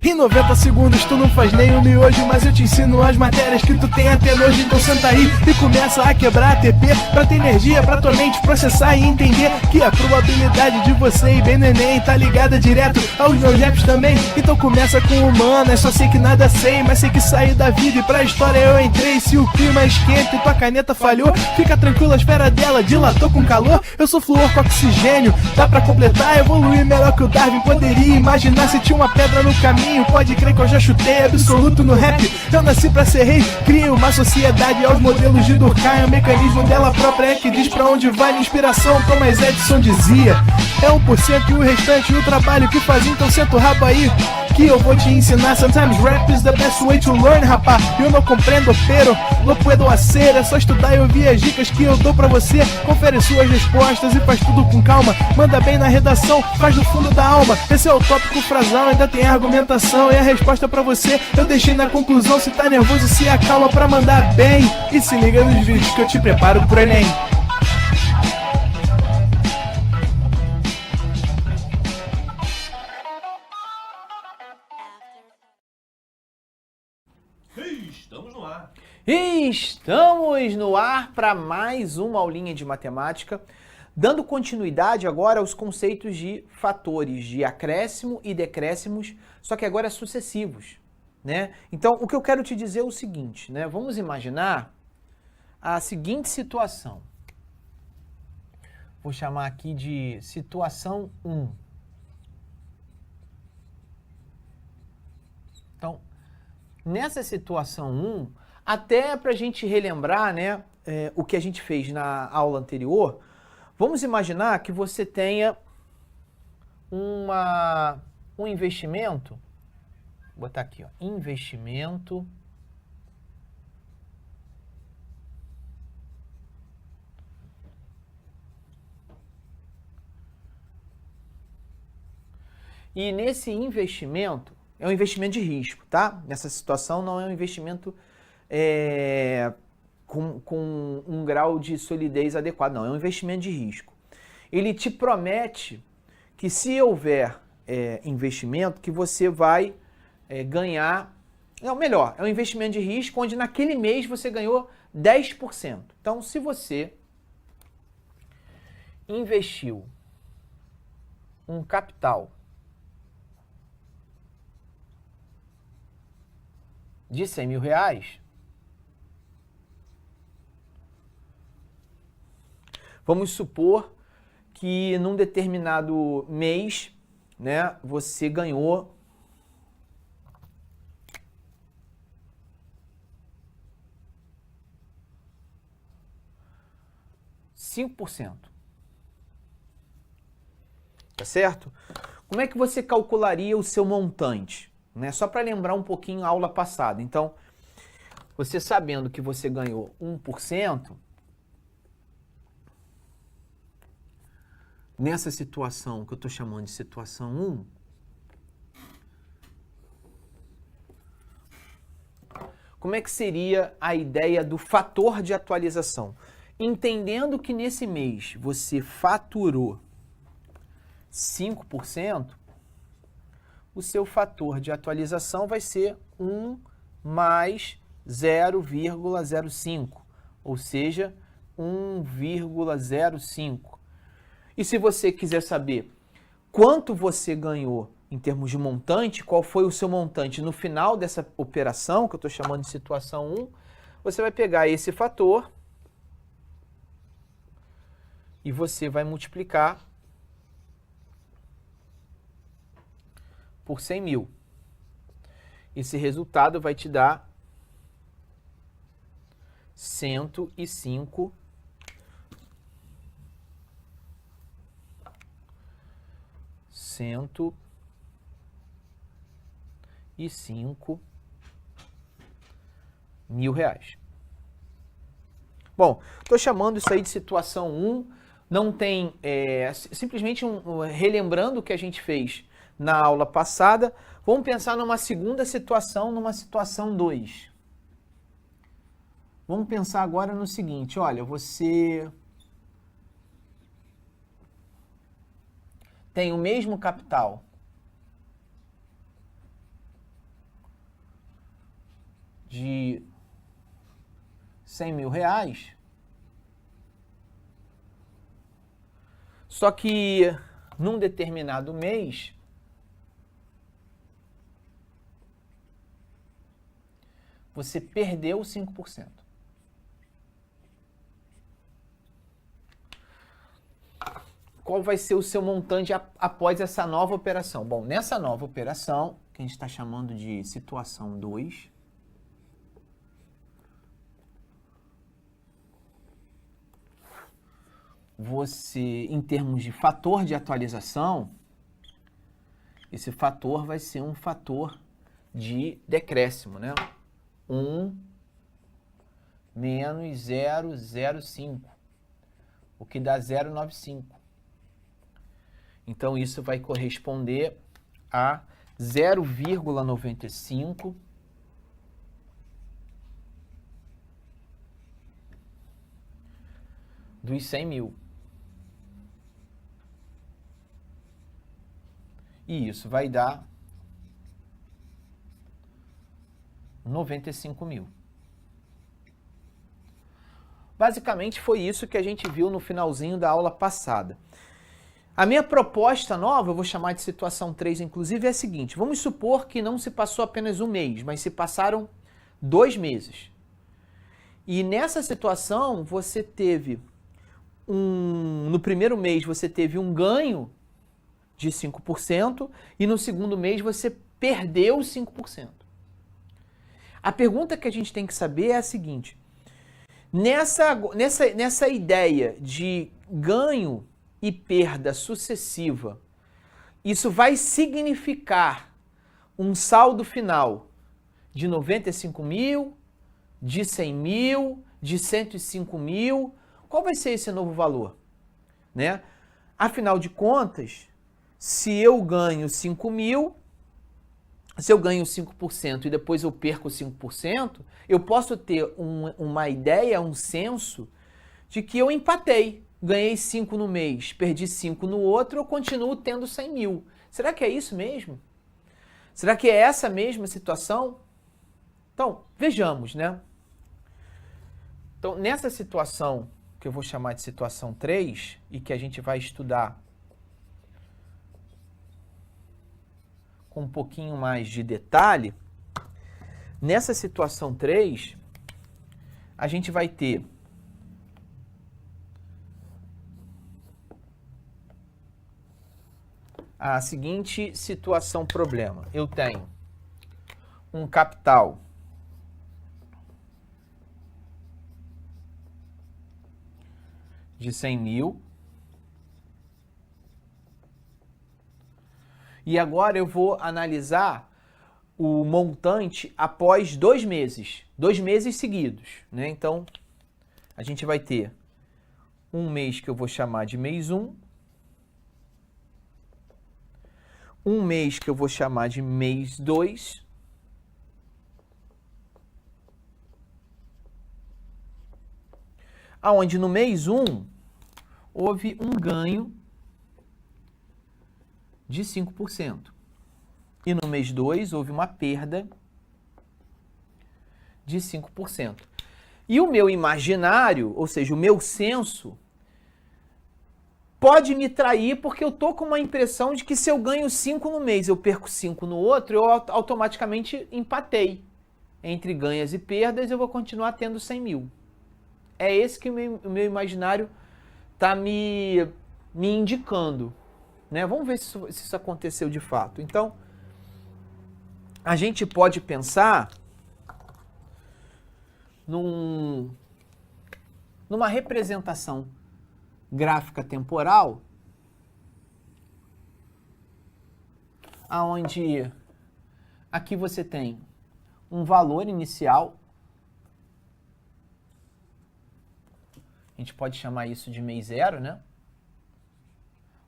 Em 90 segundos tu não faz nem um miojo, mas eu te ensino as matérias que tu tem até nojo. Então senta aí e começa a quebrar ATP pra ter energia pra tua mente processar e entender que a probabilidade de você ir bem no Enem tá ligada direto aos meus raps também. Então começa com humanas, só sei que nada sei, mas sei que saí da vida e pra história eu entrei. Se o clima esquenta e tua caneta falhou, fica tranquilo, a esfera dela dilatou com calor. Eu sou flúor com oxigênio, dá pra completar, evoluir melhor que o Darwin poderia imaginar. Se tinha uma pedra no caminho, pode crer que eu já chutei absoluto no rap. Eu nasci pra ser rei, criei uma sociedade aos modelos de Durkheim. O mecanismo dela própria é que diz pra onde vai minha inspiração. Thomas Edison dizia, é 1% e o restante o trabalho que faz. Então senta o rabo aí que eu vou te ensinar. Sometimes rap is the best way to learn, rapá. Eu não compreendo, pero não puedo hacer. É só estudar e ouvir as dicas que eu dou pra você. Confere suas respostas e faz tudo com calma. Manda bem na redação, faz do fundo da alma. Esse é o tópico frasal, ainda tem argumentação. E a resposta pra você eu deixei na conclusão. Se tá nervoso, se acalma pra mandar bem. E se liga nos vídeos que eu te preparo pro Enem. Estamos no ar. Estamos no ar para mais uma aulinha de matemática, dando continuidade agora aos conceitos de fatores de acréscimo e decréscimos, só que agora sucessivos, né? Então, o que eu quero te dizer é o seguinte, né? Vamos imaginar a seguinte situação. Vou chamar aqui de situação 1. Então, nessa situação 1, até para a gente relembrar, né, o que a gente fez na aula anterior, vamos imaginar que você tenha um investimento, vou botar aqui, ó, investimento e nesse investimento, é um investimento de risco, tá? Nessa situação não é um investimento com um grau de solidez adequado, não. É um investimento de risco. Ele te promete que se houver investimento, que você vai ganhar... Não, melhor, é um investimento de risco onde naquele mês você ganhou 10%. Então, se você investiu um capital de R$100 mil, vamos supor que num determinado mês, né, você ganhou R$5%. Tá certo? Como é que você calcularia o seu montante? Né? Só para lembrar um pouquinho a aula passada. Então, você sabendo que você ganhou 1%, nessa situação que eu estou chamando de situação 1, como é que seria a ideia do fator de atualização? Entendendo que nesse mês você faturou 5%, o seu fator de atualização vai ser 1 mais 0,05, ou seja, 1,05. E se você quiser saber quanto você ganhou em termos de montante, qual foi o seu montante no final dessa operação, que eu estou chamando de situação 1, você vai pegar esse fator e você vai multiplicar por 100 mil. Esse resultado vai te dar 105 mil reais. Bom, estou chamando isso aí de situação 1, não tem, simplesmente relembrando o que a gente fez na aula passada. Vamos pensar numa segunda situação, numa situação 2. Vamos pensar agora no seguinte, olha, você tem o mesmo capital de R$100.000, só que num determinado mês você perdeu 5%. Qual vai ser o seu montante após essa nova operação? Bom, nessa nova operação, que a gente está chamando de situação 2, você, em termos de fator de atualização, esse fator vai ser um fator de decréscimo, né? 1 menos 0,05, o que dá 0,95. Então, isso vai corresponder a 0,95 dos 100.000. E isso vai dar 95.000. Basicamente, foi isso que a gente viu no finalzinho da aula passada. A minha proposta nova, eu vou chamar de situação 3, inclusive, é a seguinte. Vamos supor que não se passou apenas um mês, mas se passaram 2 meses. E nessa situação, você teve no primeiro mês, você teve um ganho de 5% e no segundo mês você perdeu 5%. A pergunta que a gente tem que saber é a seguinte. Nessa ideia de ganho e perda sucessiva, isso vai significar um saldo final de 95.000, de 100.000, de 105.000. Qual vai ser esse novo valor? Né? Afinal de contas, se eu ganho 5.000, se eu ganho 5% e depois eu perco 5%, eu posso ter uma ideia, um senso de que eu empatei. Ganhei 5 no mês, perdi 5 no outro, eu continuo tendo 100.000. Será que é isso mesmo? Será que é essa mesma situação? Então, vejamos, né? Então, nessa situação, que eu vou chamar de situação 3, e que a gente vai estudar com um pouquinho mais de detalhe, nessa situação 3, a gente vai ter a seguinte situação problema. Eu tenho um capital de 100.000 e agora eu vou analisar o montante após 2 meses, 2 meses seguidos, né? Então, a gente vai ter um mês que eu vou chamar de mês 1, um mês que eu vou chamar de mês 2, aonde no mês 1 houve um ganho de 5%. E no mês 2 houve uma perda de 5%. E o meu imaginário, ou seja, o meu senso, pode me trair porque eu tô com uma impressão de que se eu ganho 5 no mês, eu perco 5 no outro, eu automaticamente empatei. Entre ganhas e perdas, eu vou continuar tendo 100.000. É esse que o meu imaginário está me indicando. Né? Vamos ver se isso aconteceu de fato. Então, a gente pode pensar numa representação gráfica temporal, aonde aqui você tem um valor inicial, a gente pode chamar isso de mês 0, né?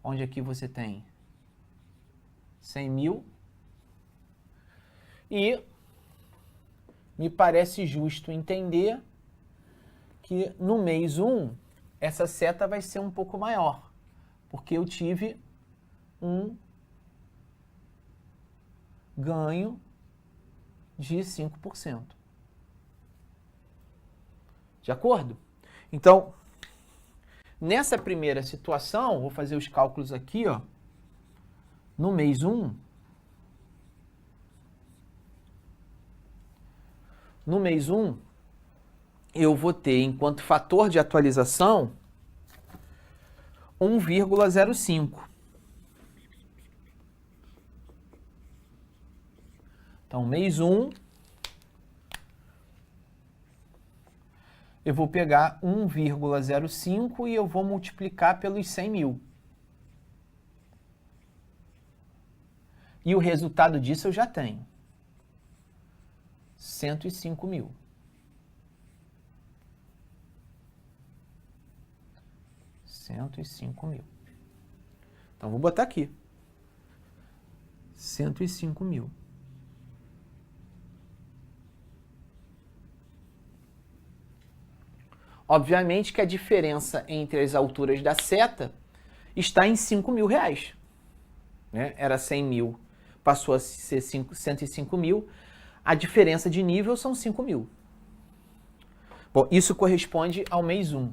Onde aqui você tem 100.000 e me parece justo entender que no mês 1, essa seta vai ser um pouco maior, porque eu tive um ganho de 5%. De acordo? Então, nessa primeira situação, vou fazer os cálculos aqui, ó. No mês 1, eu vou ter, enquanto fator de atualização, 1,05. Então, mês 1, eu vou pegar 1,05 e eu vou multiplicar pelos 100 mil. E o resultado disso eu já tenho. 105 mil. Então, vou botar aqui. 105 mil. Obviamente que a diferença entre as alturas da seta está em 5 mil reais. Né? Era 100 mil, passou a ser 105 mil. A diferença de nível são 5 mil. Bom, isso corresponde ao mês 1.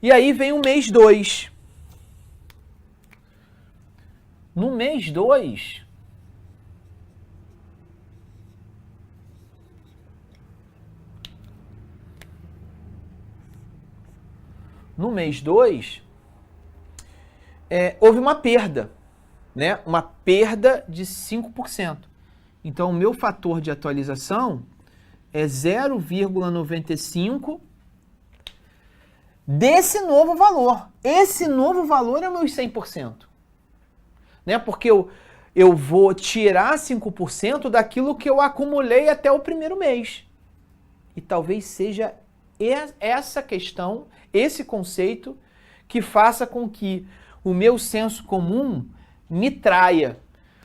E aí vem o mês 2. No mês 2, houve uma perda, né? Uma perda de 5%. Então, o meu fator de atualização é 0,95 desse novo valor. Esse novo valor é o meu 100%. Né? Porque eu vou tirar 5% daquilo que eu acumulei até o primeiro mês. E talvez seja essa questão, esse conceito, que faça com que o meu senso comum me traia.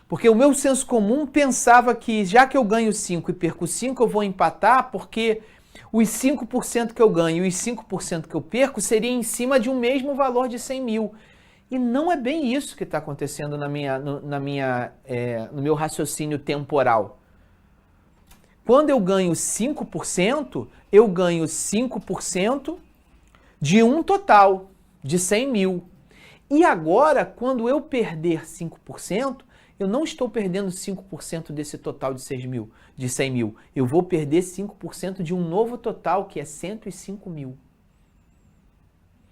Porque o meu senso comum pensava que, já que eu ganho 5 e perco 5, eu vou empatar, porque os 5% que eu ganho e os 5% que eu perco seria em cima de um mesmo valor de 100 mil. E não é bem isso que está acontecendo no meu raciocínio temporal. Quando eu ganho 5%, eu ganho 5% de um total de 100 mil. E agora, quando eu perder 5%, eu não estou perdendo 5% desse total de 100 mil. Eu vou perder 5% de um novo total, que é 105 mil.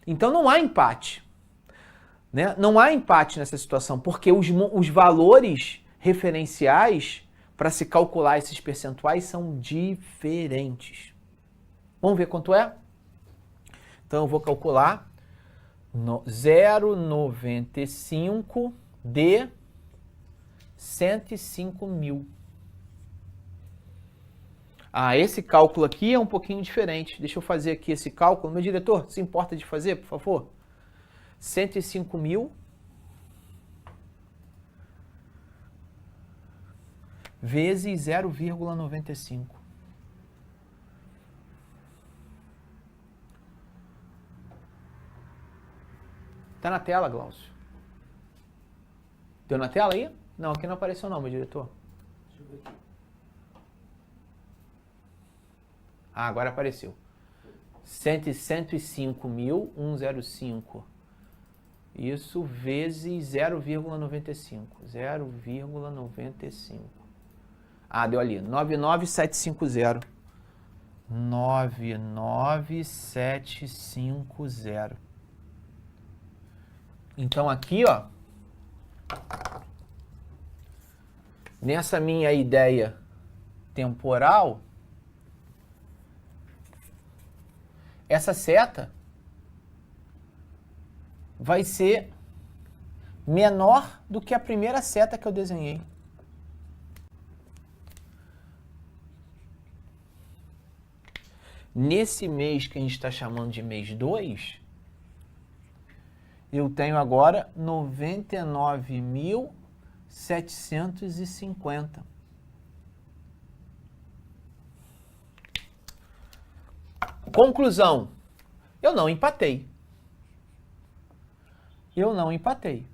Então não há empate. Né? Não há empate nessa situação, porque os valores referenciais para se calcular esses percentuais são diferentes. Vamos ver quanto é? Então eu vou calcular 0,95 de 105 mil. Ah, esse cálculo aqui é um pouquinho diferente. Deixa eu fazer aqui esse cálculo. Meu diretor, se importa de fazer, por favor? 105 mil vezes 0,95. Tá na tela, Glaucio? Deu na tela aí? Não, aqui não apareceu não, meu diretor. Deixa eu ver aqui. Ah, agora apareceu. 105 mil, 105. Isso vezes 0,95. 0,95. Ah, deu ali. 99750. 99750. Então aqui, ó, nessa minha ideia temporal, essa seta vai ser menor do que a primeira seta que eu desenhei. Nesse mês que a gente está chamando de mês 2, eu tenho agora 99.750. Conclusão, eu não empatei. Eu não empatei.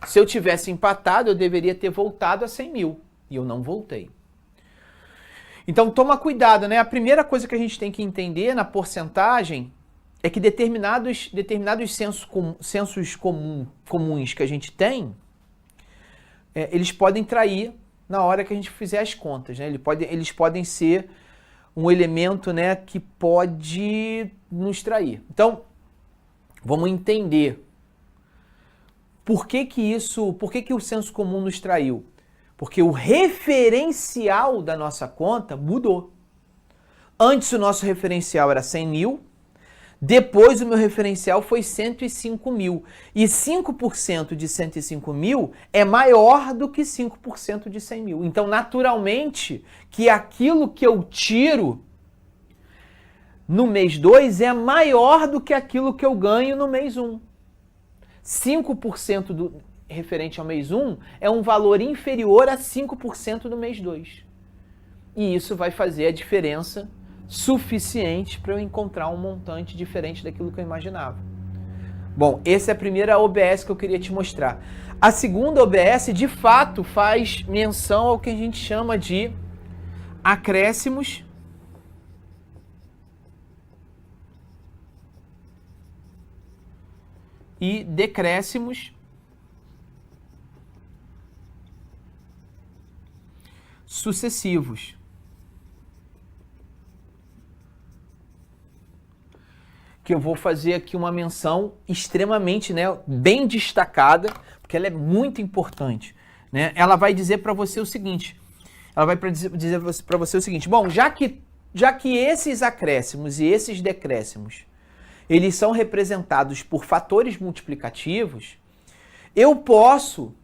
Se eu tivesse empatado, eu deveria ter voltado a 100 mil. E eu não voltei. Então, toma cuidado, né? A primeira coisa que a gente tem que entender na porcentagem é que determinados sensos comuns que a gente tem, eles podem trair na hora que a gente fizer as contas, né? Eles podem ser um elemento, né, que pode nos trair. Então, vamos entender por que o senso comum nos traiu. Porque o referencial da nossa conta mudou. Antes o nosso referencial era 100 mil, depois o meu referencial foi 105 mil. E 5% de 105 mil é maior do que 5% de 100 mil. Então, naturalmente, que aquilo que eu tiro no mês 2 é maior do que aquilo que eu ganho no mês 1. 5% do referente ao mês 1 é um valor inferior a 5% do mês 2. E isso vai fazer a diferença suficiente para eu encontrar um montante diferente daquilo que eu imaginava. Bom, essa é a primeira OBS que eu queria te mostrar. A segunda OBS, de fato, faz menção ao que a gente chama de acréscimos e decréscimos sucessivos. Que eu vou fazer aqui uma menção extremamente, né, bem destacada, porque ela é muito importante, né? Ela vai dizer para você o seguinte, bom, já que esses acréscimos e esses decréscimos, eles são representados por fatores multiplicativos, eu posso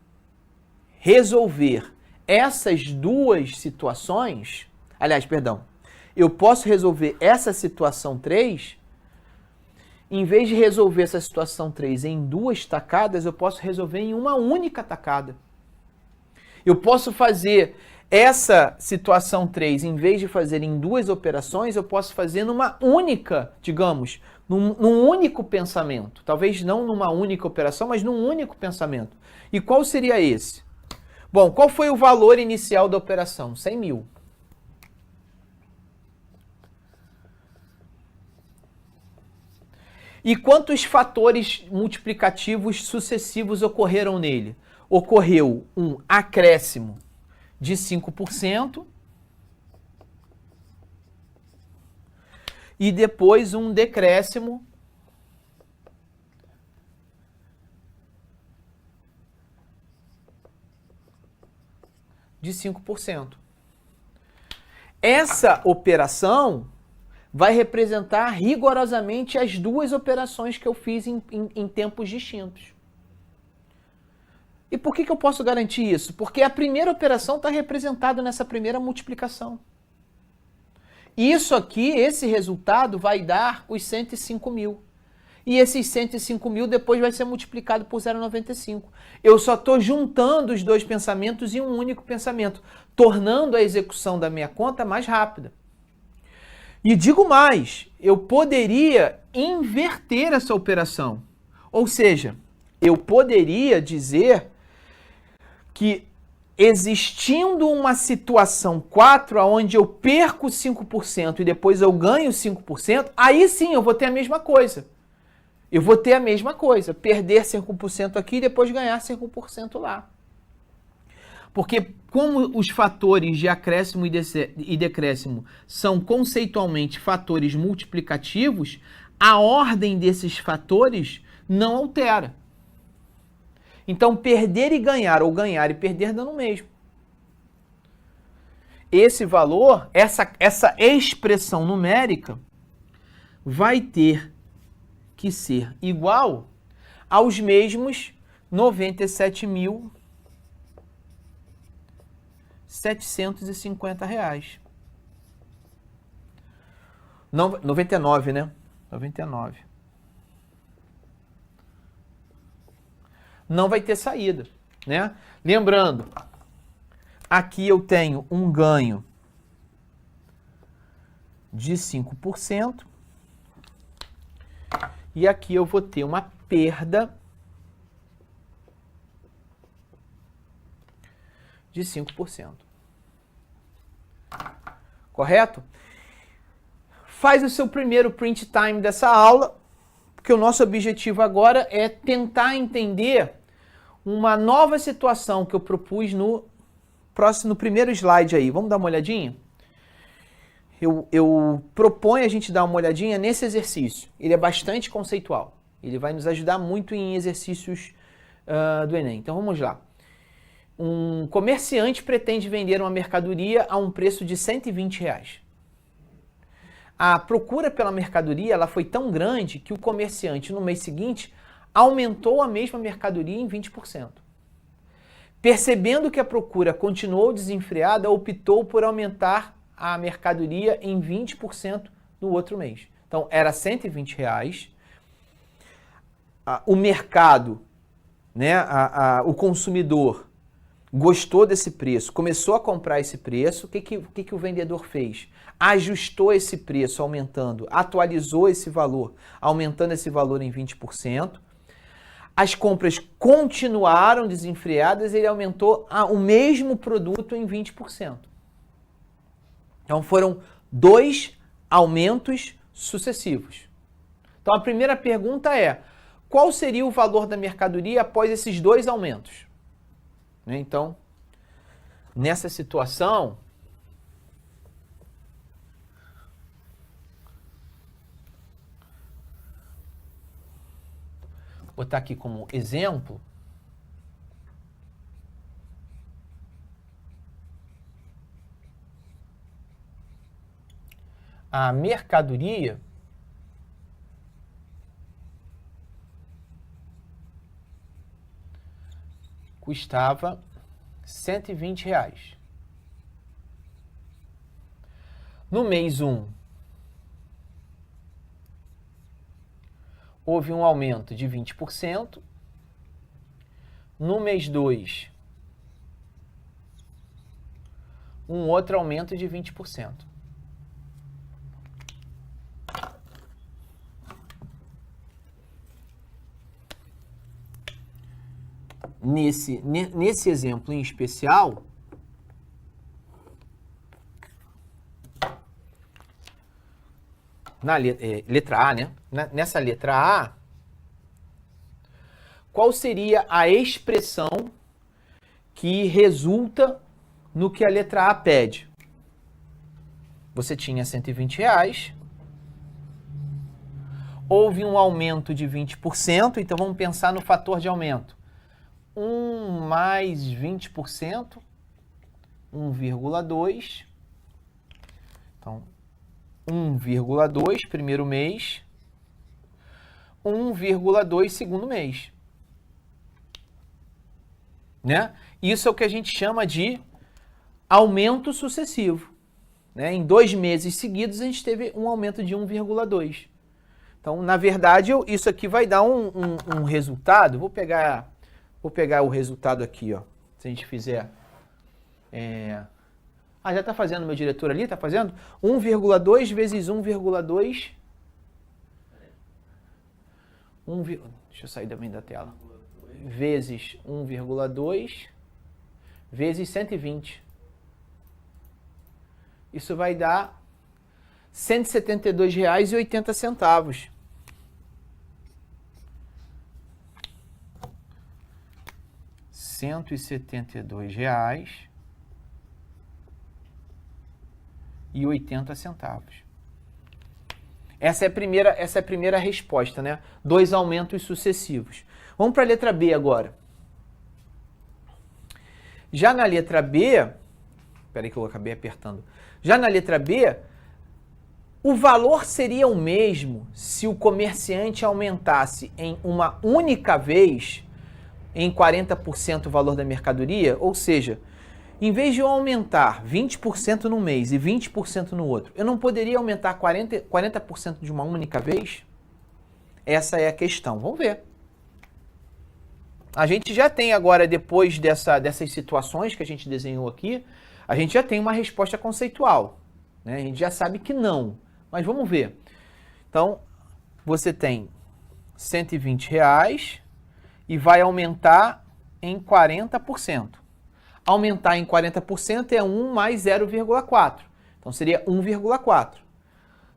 resolver essas duas situações, eu posso resolver essa situação 3, em vez de resolver essa situação 3 em duas tacadas, eu posso resolver em uma única tacada. Eu posso fazer essa situação 3, em vez de fazer em duas operações, eu posso fazer numa única, digamos, num único pensamento. Talvez não numa única operação, mas num único pensamento. E qual seria esse? Bom, qual foi o valor inicial da operação? 100 mil. E quantos fatores multiplicativos sucessivos ocorreram nele? Ocorreu um acréscimo de 5% e depois um decréscimo de 5%. Essa operação vai representar rigorosamente as duas operações que eu fiz em tempos distintos. E por que eu posso garantir isso? Porque a primeira operação está representada nessa primeira multiplicação. Isso aqui, esse resultado, vai dar os 105 mil. E esses 105 mil depois vai ser multiplicado por 0,95. Eu só estou juntando os dois pensamentos em um único pensamento, tornando a execução da minha conta mais rápida. E digo mais, eu poderia inverter essa operação. Ou seja, eu poderia dizer que existindo uma situação 4 onde eu perco 5% e depois eu ganho 5%, aí sim eu vou ter a mesma coisa. Eu vou ter a mesma coisa, perder 5% aqui e depois ganhar 5% lá. Porque como os fatores de acréscimo e decréscimo são conceitualmente fatores multiplicativos, a ordem desses fatores não altera. Então, perder e ganhar, ou ganhar e perder, dão no mesmo. Esse valor, essa expressão numérica, vai ter que ser igual aos mesmos 97.750 reais. 99, né? 99. Não vai ter saída, né? Lembrando, aqui eu tenho um ganho de 5%. E aqui eu vou ter uma perda de 5%. Correto? Faz o seu primeiro print time dessa aula, porque o nosso objetivo agora é tentar entender uma nova situação que eu propus no primeiro slide aí. Vamos dar uma olhadinha? Eu proponho a gente dar uma olhadinha nesse exercício. Ele é bastante conceitual. Ele vai nos ajudar muito em exercícios do Enem. Então vamos lá. Um comerciante pretende vender uma mercadoria a um preço de R$120. A procura pela mercadoria ela foi tão grande que o comerciante, no mês seguinte, aumentou a mesma mercadoria em 20%. Percebendo que a procura continuou desenfreada, optou por aumentar a mercadoria em 20% no outro mês. Então, era R$120. O mercado, né, o consumidor, gostou desse preço, começou a comprar esse preço. O que o vendedor fez? Ajustou esse preço, aumentando, atualizou esse valor, aumentando esse valor em 20%. As compras continuaram desenfreadas e ele aumentou o mesmo produto em 20%. Então foram 2 aumentos sucessivos. Então a primeira pergunta é: qual seria o valor da mercadoria após esses 2 aumentos? Então, nessa situação, vou botar aqui como exemplo. A mercadoria custava R$120. No mês 1, houve um aumento de 20%. No mês 2, um outro aumento de 20%. Nesse exemplo em especial, na letra A, né? Nessa letra A, qual seria a expressão que resulta no que a letra A pede? Você tinha R$120, houve um aumento de 20%, então vamos pensar no fator de aumento. 1 mais 20%, 1,2. Então, 1,2 primeiro mês, 1,2 segundo mês. Né? Isso é o que a gente chama de aumento sucessivo. Né? Em 2 meses seguidos, a gente teve um aumento de 1,2. Então, na verdade, isso aqui vai dar um resultado. Vou pegar o resultado aqui, ó. Se a gente fizer... já está fazendo, meu diretor ali, está fazendo? 1,2 vezes 1,2... Deixa eu sair também da tela. Vezes 1,2 vezes 120. Isso vai dar R$ 172,80. R$172,80. Essa é a primeira resposta, né? 2 aumentos sucessivos. Vamos para a letra B agora. Já na letra B, espera que eu acabei apertando. Já na letra B, o valor seria o mesmo se o comerciante aumentasse em uma única vez em 40% o valor da mercadoria, ou seja, em vez de eu aumentar 20% num mês e 20% no outro, eu não poderia aumentar 40% de uma única vez? Essa é a questão. Vamos ver. A gente já tem agora, depois dessas situações que a gente desenhou aqui, a gente já tem uma resposta conceitual. né? A gente já sabe que não, mas vamos ver. Então, você tem R$ 120 e vai aumentar em 40%. Aumentar em 40% é 1 mais 0,4. Então, seria 1,4.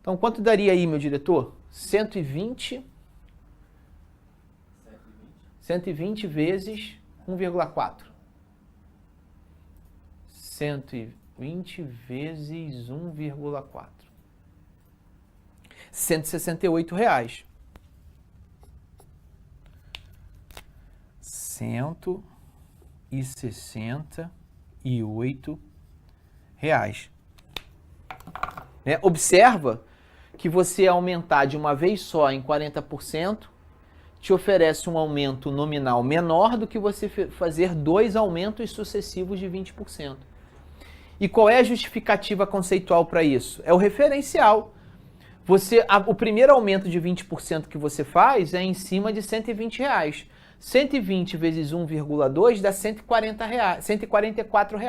Então, quanto daria aí, meu diretor? 120 vezes 1,4. 120 vezes 1,4. R$ 168. R$ 168. Né? Observa que você aumentar de uma vez só em 40% te oferece um aumento nominal menor do que você fazer 2 aumentos sucessivos de 20%. E qual é a justificativa conceitual para isso? É o referencial. O primeiro aumento de 20% que você faz é em cima de R$ 120. 120 vezes 1,2 dá R$ 144.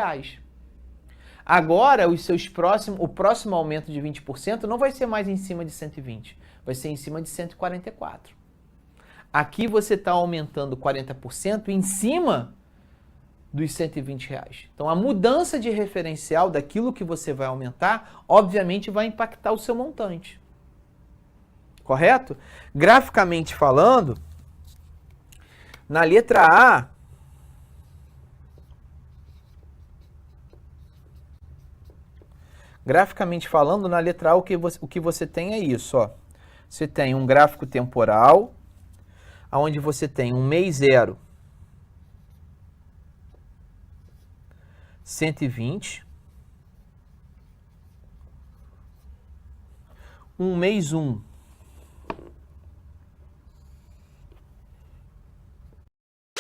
Agora, o próximo aumento de 20% não vai ser mais em cima de 120, vai ser em cima de 144. Aqui você está aumentando 40% em cima dos R$ 120. Então, a mudança de referencial daquilo que você vai aumentar, obviamente, vai impactar o seu montante. Correto? Graficamente falando, na letra A, o que você tem é isso, ó. Você tem um gráfico temporal, onde você tem um mês 0, 120, um mês 1,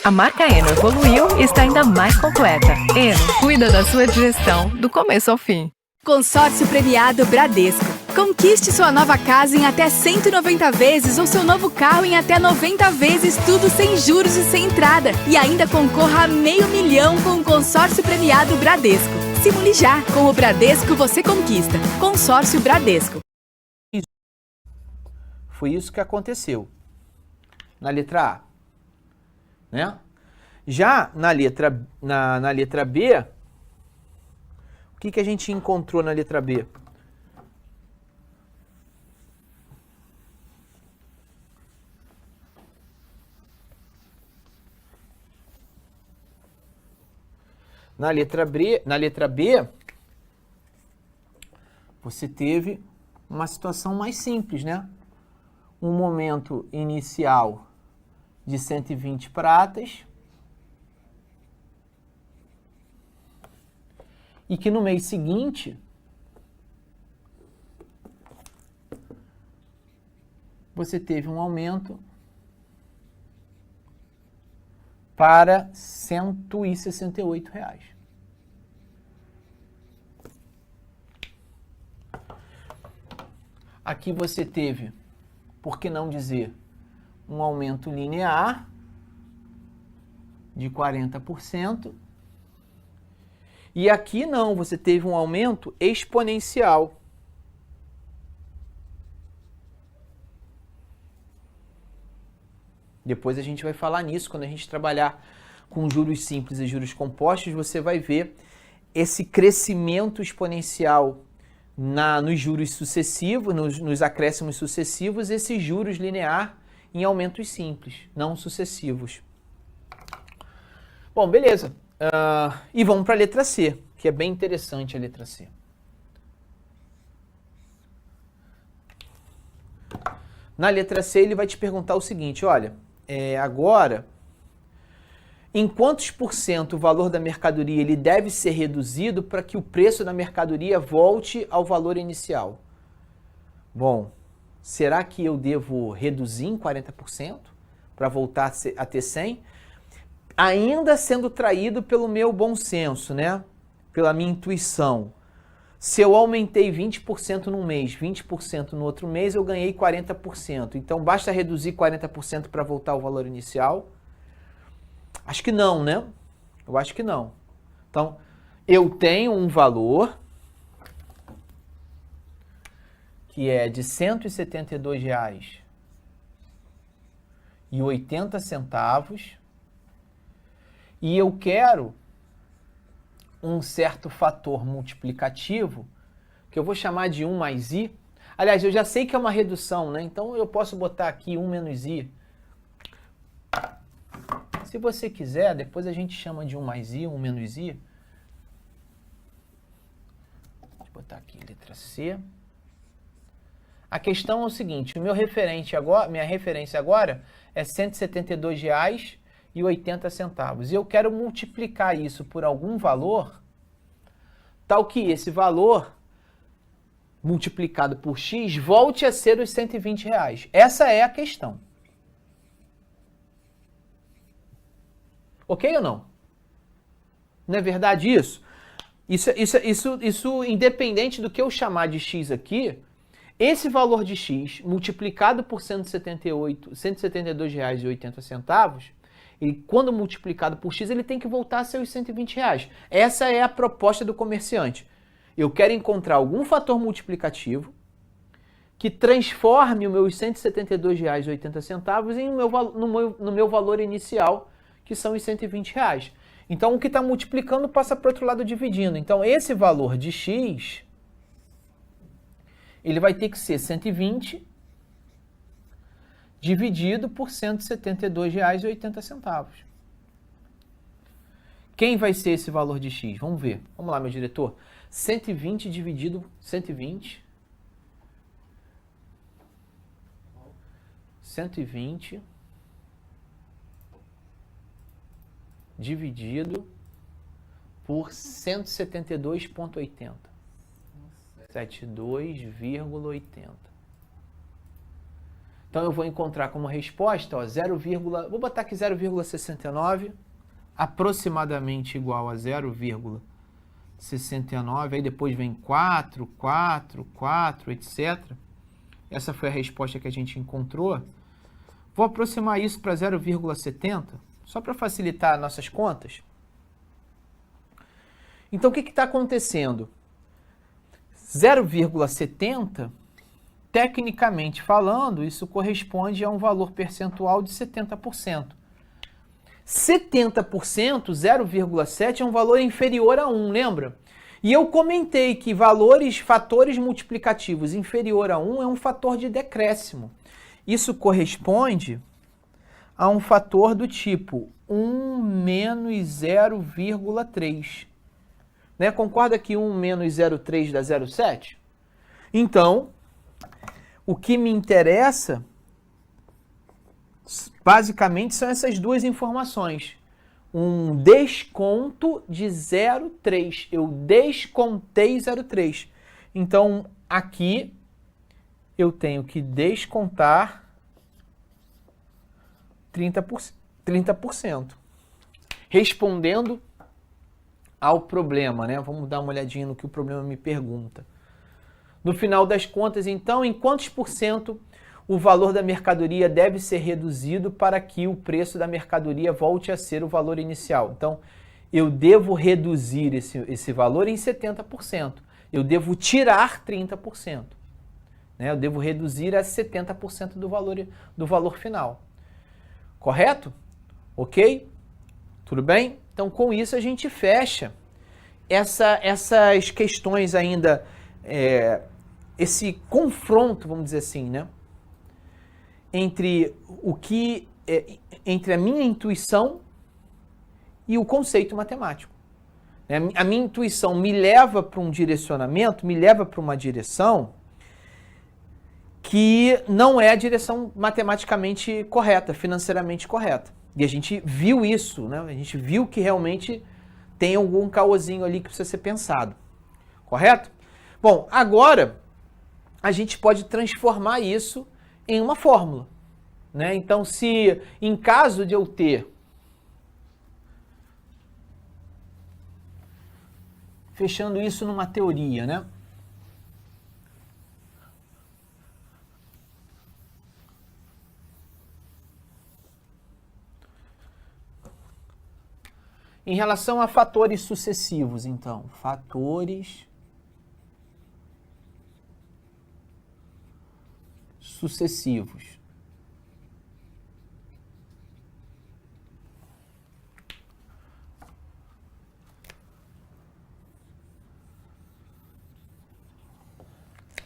A marca Eno evoluiu e está ainda mais completa. Eno cuida da sua digestão do começo ao fim. Consórcio Premiado Bradesco. Conquiste sua nova casa em até 190 vezes ou seu novo carro em até 90 vezes, tudo sem juros e sem entrada. E ainda concorra a R$500 mil com o Consórcio Premiado Bradesco. Simule já. Com o Bradesco você conquista. Consórcio Bradesco. Foi isso que aconteceu na letra A. Né? Já na letra B, o que a gente encontrou na letra B? Na letra B, você teve uma situação mais simples, né? Um momento inicial de 120 pratas e que no mês seguinte você teve um aumento para R$ 168. Aqui você teve, por que não dizer, um aumento linear de 40%. E aqui não, você teve um aumento exponencial. Depois a gente vai falar nisso, quando a gente trabalhar com juros simples e juros compostos, você vai ver esse crescimento exponencial nos juros sucessivos, nos acréscimos sucessivos, esse juros linear em aumentos simples, não sucessivos. Bom, beleza. E vamos para a letra C, que é bem interessante a letra C. Na letra C ele vai te perguntar o seguinte, olha, agora, em quantos por cento o valor da mercadoria ele deve ser reduzido para que o preço da mercadoria volte ao valor inicial? Bom, será que eu devo reduzir em 40% para voltar a ter 100%? Ainda sendo traído pelo meu bom senso, né? Pela minha intuição. Se eu aumentei 20% num mês, 20% no outro mês, eu ganhei 40%. Então, basta reduzir 40% para voltar ao valor inicial? Acho que não, né? Eu acho que não. Então, eu tenho um valor que é de R$ 172,80, e eu quero um certo fator multiplicativo, que eu vou chamar de 1 mais i. Aliás, eu já sei que é uma redução, né? Então eu posso botar aqui 1 menos i. Se você quiser, depois a gente chama de 1 mais i, 1 menos i. Vou botar aqui letra C. A questão é o seguinte, minha referência agora é R$ 172,80. E eu quero multiplicar isso por algum valor, tal que esse valor multiplicado por x volte a ser os R$ 120. Essa é a questão. Ok ou não? Não é verdade isso? Isso independente do que eu chamar de x aqui, esse valor de x multiplicado por R$ 172,80, e quando multiplicado por x, ele tem que voltar a ser os R$ 120. Essa é a proposta do comerciante. Eu quero encontrar algum fator multiplicativo que transforme os meus R$ 172,80 no meu valor inicial, que são os R$ 120. Então, o que está multiplicando passa para o outro lado dividindo. Então, esse valor de x, ele vai ter que ser 120 dividido por R$ 172,80. Quem vai ser esse valor de x? Vamos ver. Vamos lá, meu diretor. 120 dividido 120 dividido por 172,80. 72,80. Então eu vou encontrar como resposta, ó, vou botar aqui 0,69, aproximadamente igual a 0,69, aí depois vem 4, 4, 4, etc. Essa foi a resposta que a gente encontrou. Vou aproximar isso para 0,70, só para facilitar nossas contas. Então, o que está acontecendo? 0,70, tecnicamente falando, isso corresponde a um valor percentual de 70%. 70%, 0,7, é um valor inferior a 1, lembra? E eu comentei que fatores multiplicativos inferior a 1 é um fator de decréscimo. Isso corresponde a um fator do tipo 1 menos 0,3. Né? Concorda que 1 menos 0,3 dá 0,7? Então, o que me interessa, basicamente, são essas duas informações. Um desconto de 0,3. Eu descontei 0,3. Então, aqui, eu tenho que descontar 30%. Respondendo ao problema, né? Vamos dar uma olhadinha no que o problema me pergunta. No final das contas, então, em quantos por cento o valor da mercadoria deve ser reduzido para que o preço da mercadoria volte a ser o valor inicial? Então, eu devo reduzir esse valor em 70%. Eu devo tirar 30%. Né? Eu devo reduzir a 70% do valor final. Correto? Ok? Tudo bem? Então, com isso, a gente fecha essas questões ainda, esse confronto, vamos dizer assim, né? Entre a minha intuição e o conceito matemático. A minha intuição me leva para um direcionamento, me leva para uma direção que não é a direção matematicamente correta, financeiramente correta. E a gente viu isso, né? A gente viu que realmente tem algum caosinho ali que precisa ser pensado. Correto? Bom, agora a gente pode transformar isso em uma fórmula. Né? Então, se em caso de eu ter fechando isso numa teoria, né? Em relação a fatores sucessivos, então, fatores sucessivos.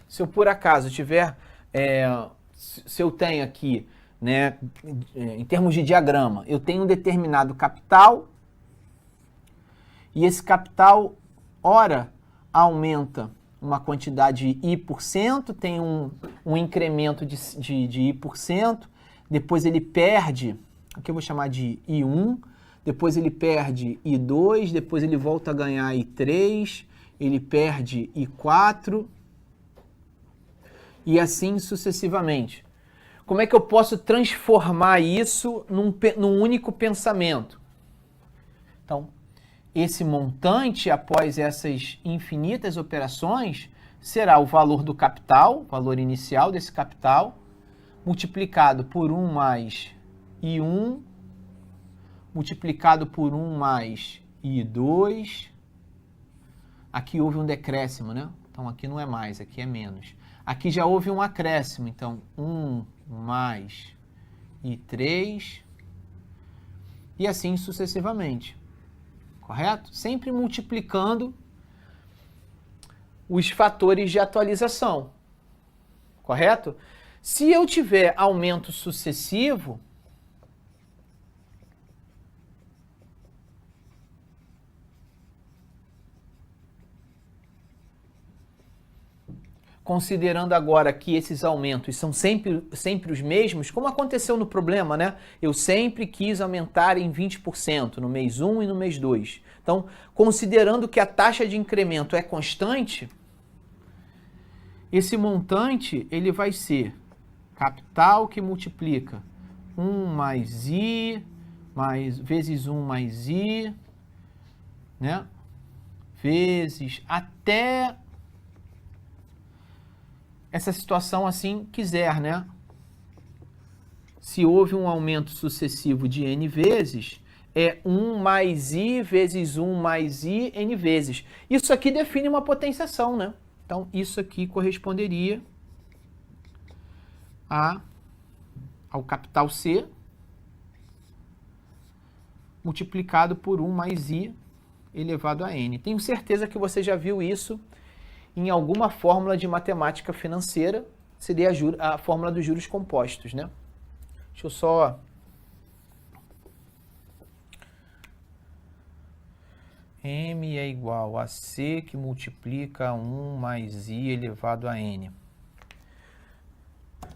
Se eu por acaso tiver, se eu tenho aqui, né, em termos de diagrama, eu tenho um determinado capital e esse capital, ora, aumenta uma quantidade I%, tem um incremento de I%, depois ele perde, aqui eu vou chamar de I1, depois ele perde I2, depois ele volta a ganhar I3, ele perde I4, e assim sucessivamente. Como é que eu posso transformar isso num único pensamento? Então, esse montante, após essas infinitas operações, será o valor do capital, o valor inicial desse capital, multiplicado por 1 mais I1, multiplicado por 1 mais I2. Aqui houve um decréscimo, né? Então, aqui não é mais, aqui é menos. Aqui já houve um acréscimo, então 1 mais I3 e assim sucessivamente, correto? Sempre multiplicando os fatores de atualização, correto? Se eu tiver aumento sucessivo, considerando agora que esses aumentos são sempre os mesmos, como aconteceu no problema, né? Eu sempre quis aumentar em 20% no mês 1 e no mês 2. Então, considerando que a taxa de incremento é constante, esse montante ele vai ser capital que multiplica 1 mais I, vezes 1 mais I, né? Vezes até essa situação assim quiser, né? Se houve um aumento sucessivo de n vezes, é 1 mais i vezes 1 mais i n vezes. Isso aqui define uma potenciação, né? Então, isso aqui corresponderia ao capital C multiplicado por 1 mais i elevado a n. Tenho certeza que você já viu isso em alguma fórmula de matemática financeira, seria a fórmula dos juros compostos, né? Deixa eu só... M é igual a C que multiplica 1 mais I elevado a N.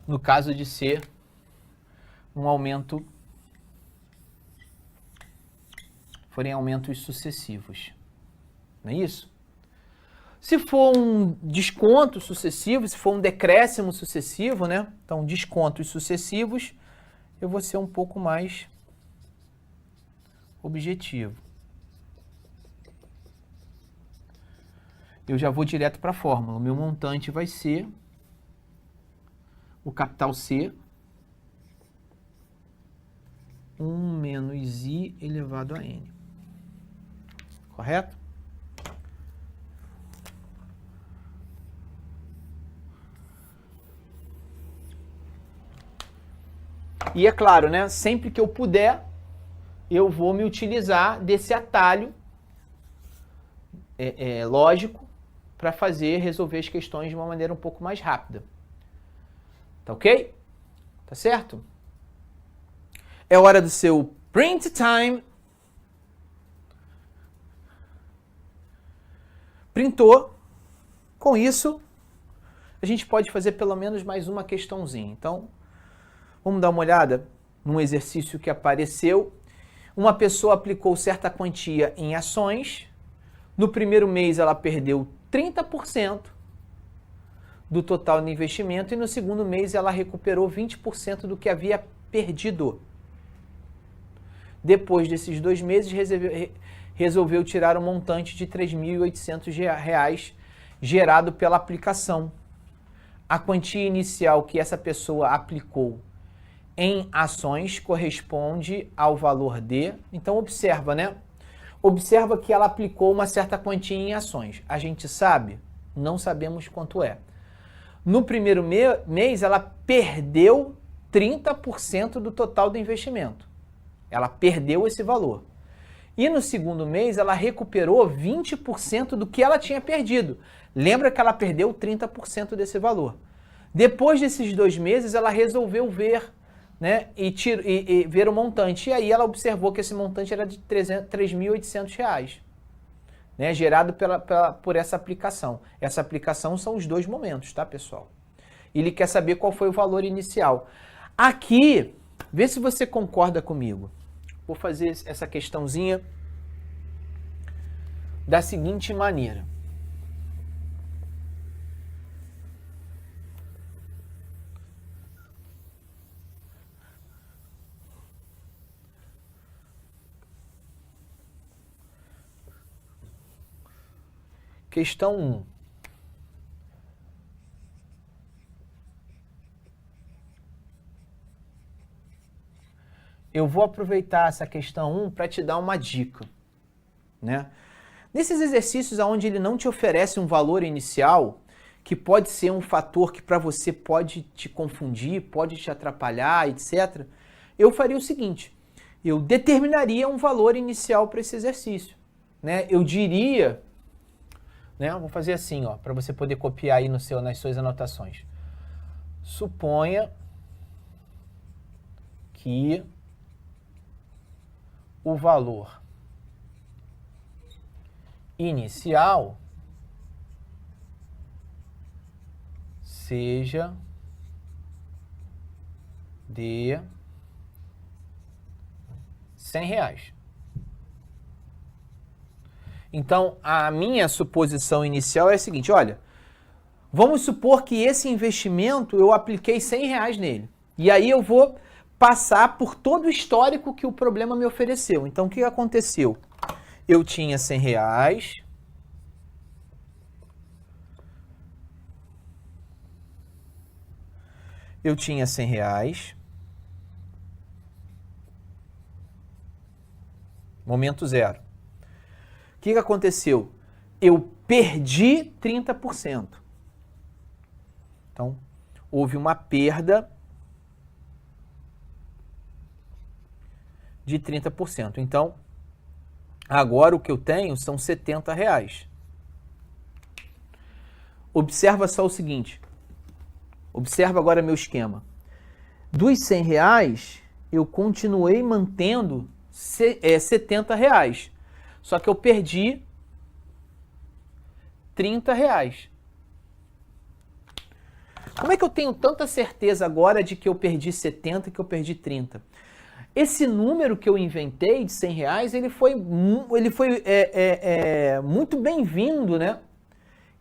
No caso de ser um aumento, forem aumentos sucessivos. Não é isso? Se for um desconto sucessivo, se for um decréscimo sucessivo, né? Então, descontos sucessivos, eu vou ser um pouco mais objetivo. Eu já vou direto para a fórmula. O meu montante vai ser o capital C, 1 menos I elevado a N. Correto? E é claro, né? Sempre que eu puder, eu vou me utilizar desse atalho lógico para resolver as questões de uma maneira um pouco mais rápida. Tá ok? Tá certo? É hora do seu print time. Printou. Com isso, a gente pode fazer pelo menos mais uma questãozinha. Então, vamos dar uma olhada num exercício que apareceu. Uma pessoa aplicou certa quantia em ações. No primeiro mês ela perdeu 30% do total do investimento e no segundo mês ela recuperou 20% do que havia perdido. Depois desses 2 meses resolveu tirar um montante de R$ 3.800 gerado pela aplicação. A quantia inicial que essa pessoa aplicou em ações corresponde ao valor de... Então, observa, né? Observa que ela aplicou uma certa quantia em ações. A gente sabe? Não sabemos quanto é. No primeiro mês, ela perdeu 30% do total do investimento. Ela perdeu esse valor. E no segundo mês, ela recuperou 20% do que ela tinha perdido. Lembra que ela perdeu 30% desse valor. Depois desses 2 meses, ela resolveu ver, né, e ver o montante. E aí ela observou que esse montante era de R$ 3.800, né, gerado por essa aplicação. Essa aplicação são os 2 momentos, tá, pessoal? Ele quer saber qual foi o valor inicial. Aqui, vê se você concorda comigo. Vou fazer essa questãozinha da seguinte maneira. Questão 1. Eu vou aproveitar essa questão 1 para te dar uma dica, né? Nesses exercícios onde ele não te oferece um valor inicial, que pode ser um fator que para você pode te confundir, pode te atrapalhar, etc., eu faria o seguinte, eu determinaria um valor inicial para esse exercício, né? Eu diria, né? Vou fazer assim, ó, para você poder copiar aí nas suas anotações. Suponha que o valor inicial seja de R$100. Então, a minha suposição inicial é a seguinte, olha, vamos supor que esse investimento eu apliquei R$100 nele. E aí eu vou passar por todo o histórico que o problema me ofereceu. Então, o que aconteceu? Eu tinha R$100. Eu tinha R$100. Momento 0. O que aconteceu? Eu perdi 30%. Então, houve uma perda de 30%. Então, agora o que eu tenho são R$70. Observa só o seguinte. Observa agora meu esquema. Dos R$100, eu continuei mantendo R$70. Só que eu perdi R$30. Como é que eu tenho tanta certeza agora de que eu perdi 70 e que eu perdi 30? Esse número que eu inventei de R$100, ele foi muito bem-vindo, né?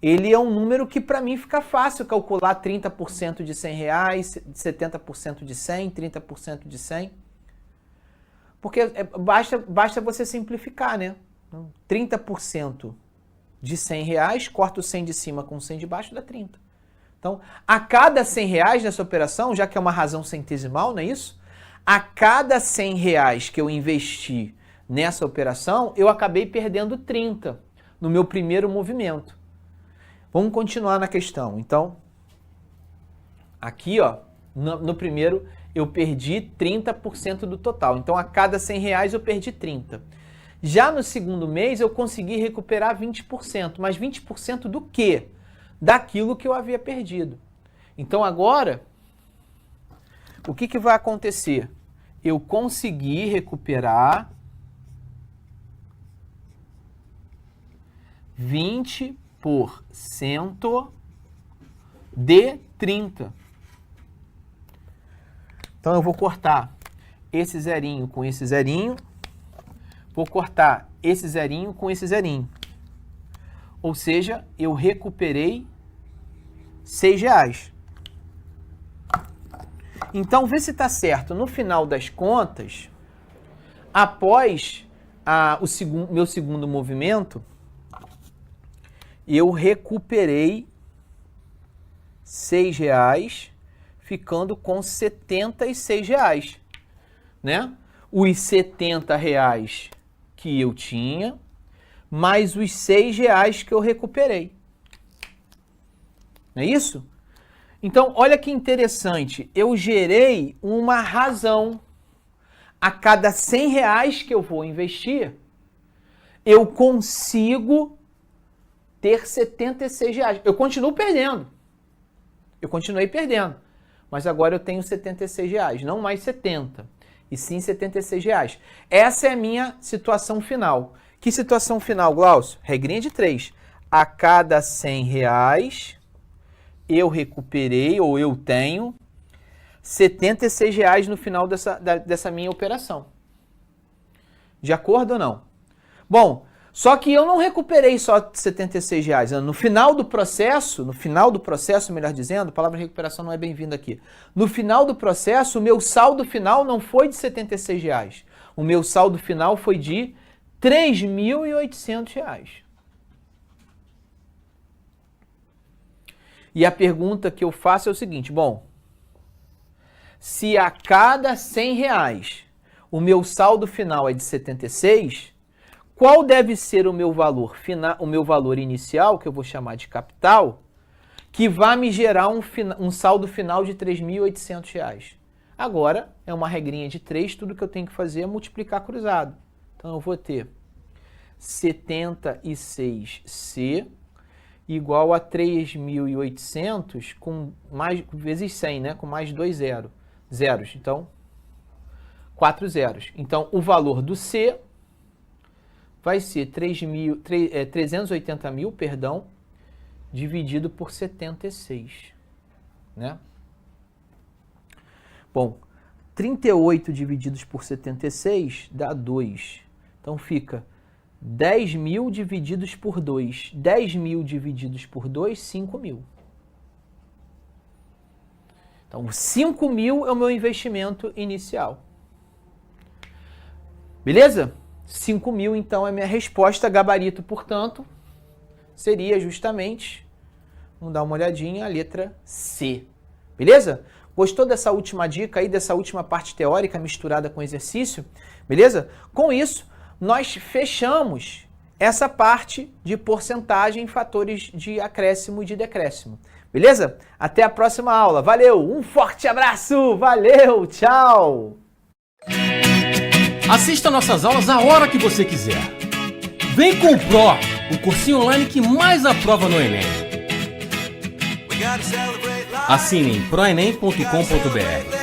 Ele é um número que para mim fica fácil calcular 30% de R$100, 70% de 100, 30% de 100. Porque basta você simplificar, né? 30% de R$100, corta o 100 de cima com o 100 de baixo, dá 30. Então, a cada R$100 nessa operação, já que é uma razão centesimal, não é isso? A cada R$100 que eu investi nessa operação, eu acabei perdendo 30 no meu primeiro movimento. Vamos continuar na questão. Então, aqui, ó, no primeiro, eu perdi 30% do total. Então, a cada R$100 eu perdi 30. Já no segundo mês, eu consegui recuperar 20%. Mas 20% do quê? Daquilo que eu havia perdido. Então, agora, o que vai acontecer? Eu consegui recuperar 20% de 30. Então, eu vou cortar esse zerinho com esse zerinho. Vou cortar esse zerinho com esse zerinho. Ou seja, eu recuperei R$6. Então, vê se está certo. No final das contas, após meu segundo movimento, eu recuperei R$6, ficando com R$76, né? Os R$70 que eu tinha, mais os R$6 que eu recuperei. Não é isso? Então, olha que interessante. Eu gerei uma razão. A cada R$100 que eu vou investir, eu consigo ter R$76. Eu continuo perdendo. Eu continuei perdendo. Mas agora eu tenho R$76, não mais 70, e sim R$76. Essa é a minha situação final. Que situação final, Glaucio? Regrinha de 3. A cada R$100, eu recuperei, ou eu tenho, R$76 no final dessa minha operação. De acordo ou não? Bom, só que eu não recuperei só R$76. No final do processo, melhor dizendo, a palavra recuperação não é bem-vinda aqui. No final do processo, o meu saldo final não foi de R$76. O meu saldo final foi de R$3.800. E a pergunta que eu faço é o seguinte, bom, se a cada R$100 o meu saldo final é de 76, qual deve ser o meu valor final, o meu valor inicial, que eu vou chamar de capital, que vai me gerar um saldo final de R$3.800? Agora, é uma regrinha de 3, tudo que eu tenho que fazer é multiplicar cruzado. Então, eu vou ter 76C igual a 3.800 com mais vezes 100, né? Com mais 2 zeros. Então, 4 zeros. Então, o valor do C vai ser 380 mil, dividido por 76, né? Bom, 38 divididos por 76 dá 2. Então, fica 10 mil divididos por 2. 10 mil divididos por 2, 5 mil. Então, 5 mil é o meu investimento inicial. Beleza? 5 mil, então, é a minha resposta. Gabarito, portanto, seria justamente, vamos dar uma olhadinha, a letra C. Beleza? Gostou dessa última dica aí, dessa última parte teórica misturada com exercício? Beleza? Com isso, nós fechamos essa parte de porcentagem, fatores de acréscimo e de decréscimo. Beleza? Até a próxima aula. Valeu! Um forte abraço! Valeu! Tchau! Assista nossas aulas a hora que você quiser. Vem com o Pro, o cursinho online que mais aprova no Enem. Assine em proenem.com.br.